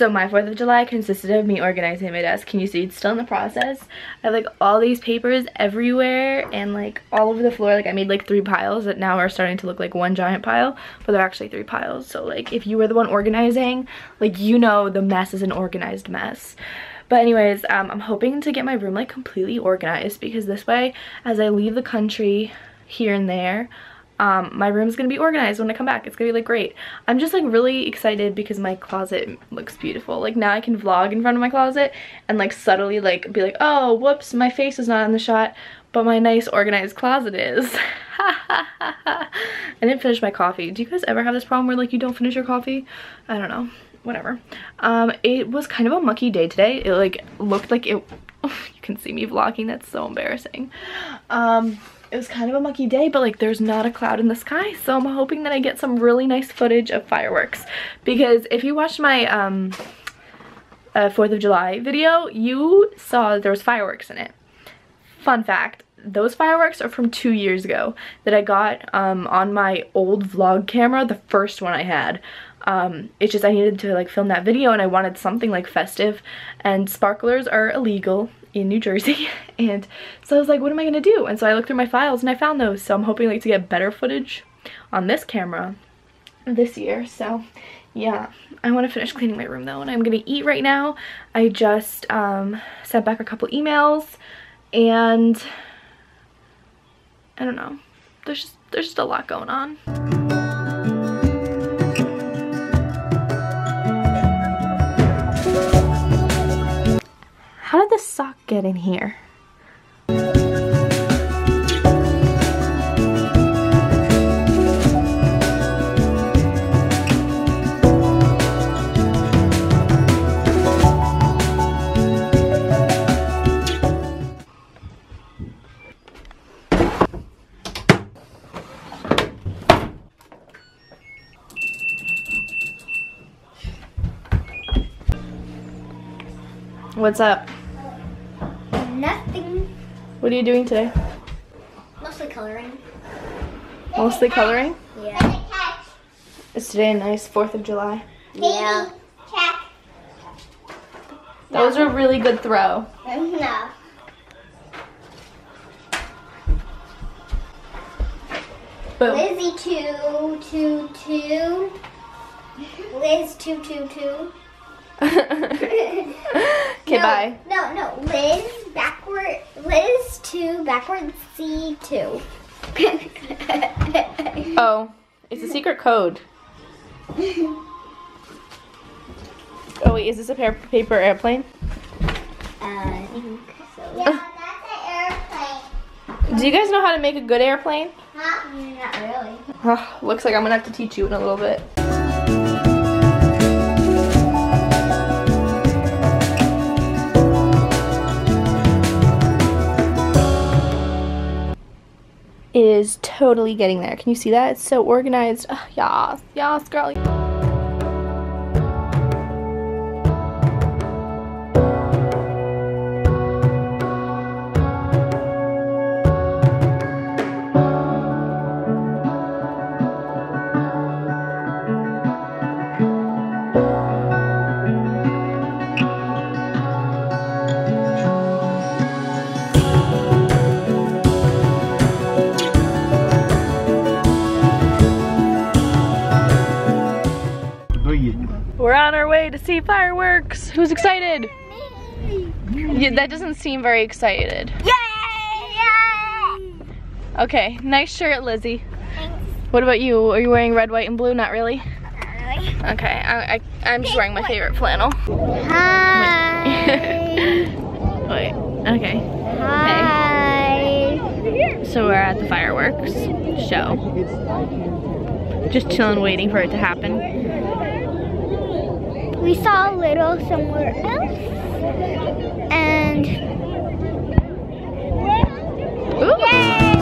So my 4th of July consisted of me organizing my desk. Can you see it's still in the process? I have like all these papers everywhere and like all over the floor. Like I made like 3 piles that now are starting to look like one giant pile, but they're actually 3 piles. So like if you were the one organizing, like you know the mess is an organized mess. But anyways, I'm hoping to get my room like completely organized, because this way as I leave the country here and there, my room's gonna be organized when I come back. It's gonna be like great. I'm just like really excited because my closet looks beautiful. Like now I can vlog in front of my closet and like subtly like be like, oh whoops, my face is not in the shot, but my nice organized closet is. I didn't finish my coffee. Do you guys ever have this problem where like you don't finish your coffee? I don't know, whatever. It was kind of a mucky day today. It like looked like it, oh, you can see me vlogging, that's so embarrassing. It was kind of a mucky day, but like there's not a cloud in the sky, so I'm hoping that I get some really nice footage of fireworks. Because if you watched my 4th of July video, you saw that there was fireworks in it. Fun fact, those fireworks are from 2 years ago that I got on my old vlog camera, the first one I had. It's just I needed to like film that video and I wanted something like festive, and sparklers are illegal in New Jersey, and so I was like, what am I gonna do? And so I looked through my files and I found those, so I'm hoping like to get better footage on this camera this year. So yeah, I want to finish cleaning my room though, and I'm gonna eat right now. I just sent back a couple emails, and I don't know, there's just a lot going on. How did the sock get in here? What's up? Nothing. What are you doing today? Mostly coloring. Mostly coloring? Yeah. Is today a nice 4th of July? Yeah. That was a really good throw. No. Boom. Lizzie 222. Liz 222. Okay, bye. No. Liz backward. Liz 2 backwards C2. Oh, it's a secret code. Oh wait, is this a paper airplane? I think so. Yeah, that's an airplane. Do you guys know how to make a good airplane? Huh? Not really. Looks like I'm gonna have to teach you in a little bit. It is totally getting there. Can you see that? It's so organized. Yes, girl. We're on our way to see fireworks. Who's excited? Me. Yeah, that doesn't seem very excited. Yay! Okay, nice shirt, Lizzie. Thanks. What about you? Are you wearing red, white, and blue? Not really? Not really. Okay, I'm just wearing my favorite flannel. Hi. Wait, okay. Hi. Hey. So we're at the fireworks show. Just chilling, waiting for it to happen. We saw a little somewhere else, and Ooh. yay!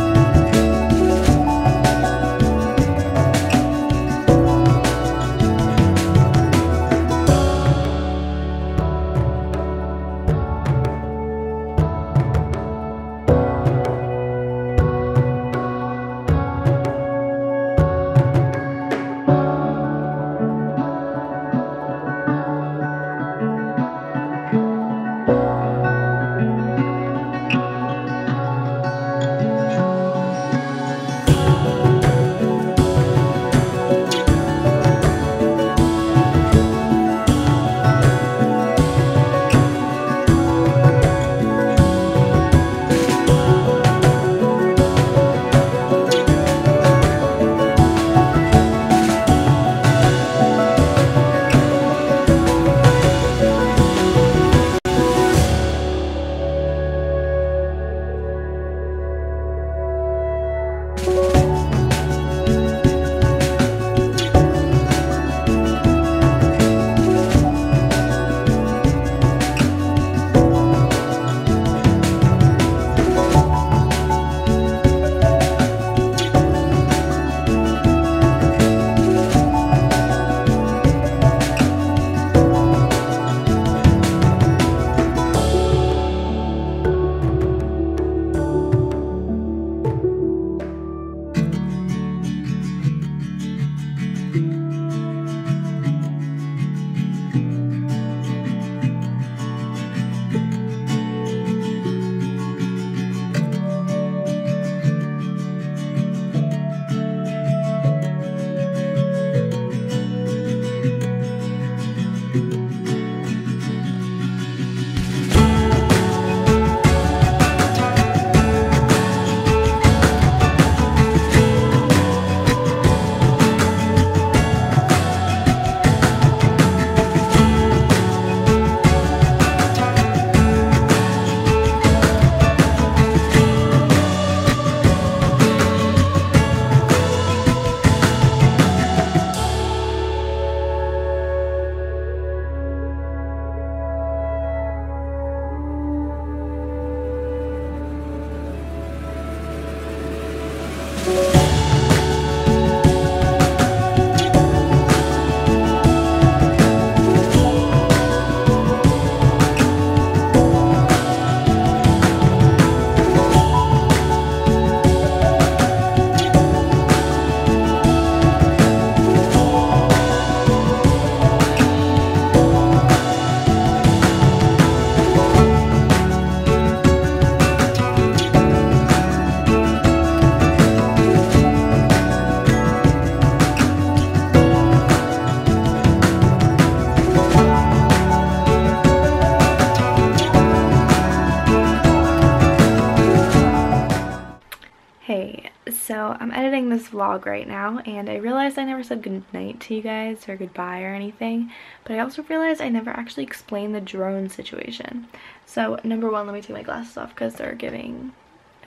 I'm editing this vlog right now, and I realized I never said good night to you guys or goodbye or anything, but I also realized I never actually explained the drone situation. So number one, let me take my glasses off because they're giving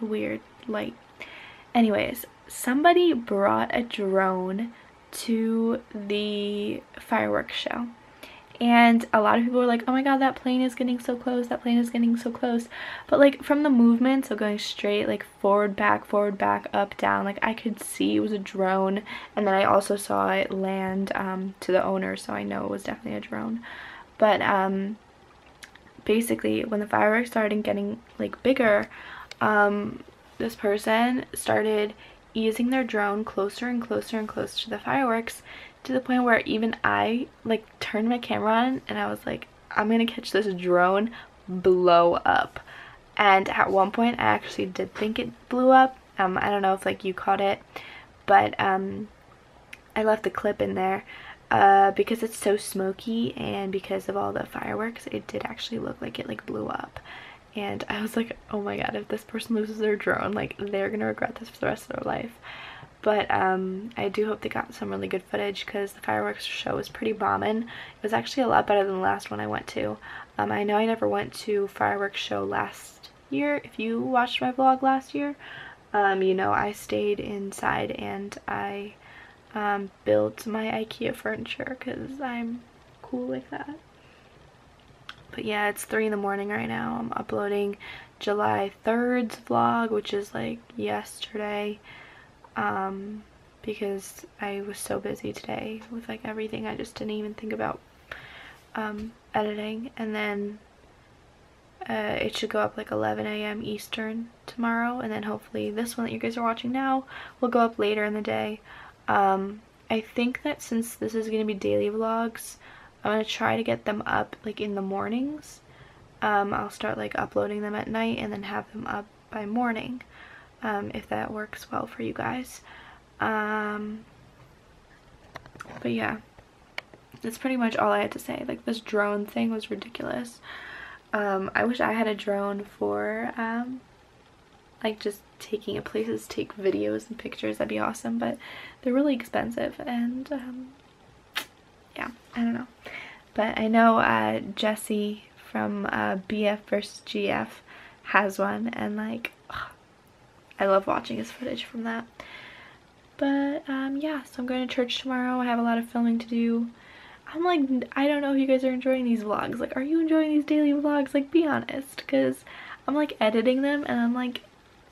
a weird light. Anyways, somebody brought a drone to the fireworks show. And a lot of people were like, oh my god, that plane is getting so close, that plane is getting so close. But like from the movement, so going straight, like forward, back, up, down, like I could see it was a drone. And then I also saw it land to the owner, so I know it was definitely a drone. But basically when the fireworks started getting like bigger, this person started easing their drone closer and closer and closer to the fireworks, to the point where even I like turned my camera on and I was like, I'm gonna catch this drone blow up. And at one point I actually did think it blew up. I don't know if like you caught it, but I left the clip in there because it's so smoky, and because of all the fireworks it did actually look like it like blew up. And I was like, oh my god, if this person loses their drone, like they're gonna regret this for the rest of their life. But I do hope they got some really good footage, because the fireworks show was pretty bombing. It was actually a lot better than the last one I went to. I know I never went to fireworks show last year. If you watched my vlog last year, you know I stayed inside and I built my IKEA furniture because I'm cool like that. But yeah, it's 3 in the morning right now. I'm uploading July 3rd's vlog, which is like yesterday. Because I was so busy today with like everything, I just didn't even think about editing. And then it should go up like 11 a.m. Eastern tomorrow, and then hopefully this one that you guys are watching now will go up later in the day. I think that since this is going to be daily vlogs, I'm going to try to get them up like in the mornings. I'll start like uploading them at night and then have them up by morning. If that works well for you guys. But yeah, that's pretty much all I had to say. Like, this drone thing was ridiculous. I wish I had a drone for like just taking it places, take videos and pictures. That'd be awesome, but they're really expensive, and yeah, I don't know. But I know Jessie from BF vs GF has one, and like I love watching his footage from that. But yeah, so I'm going to church tomorrow. I have a lot of filming to do. I'm like, I don't know if you guys are enjoying these vlogs. Like, are you enjoying these daily vlogs? Like, be honest, because I'm like editing them and I'm like,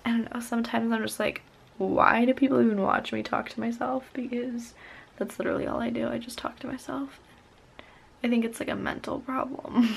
I don't know, sometimes I'm just like, why do people even watch me talk to myself? Because that's literally all I do. I just talk to myself. I think it's like a mental problem.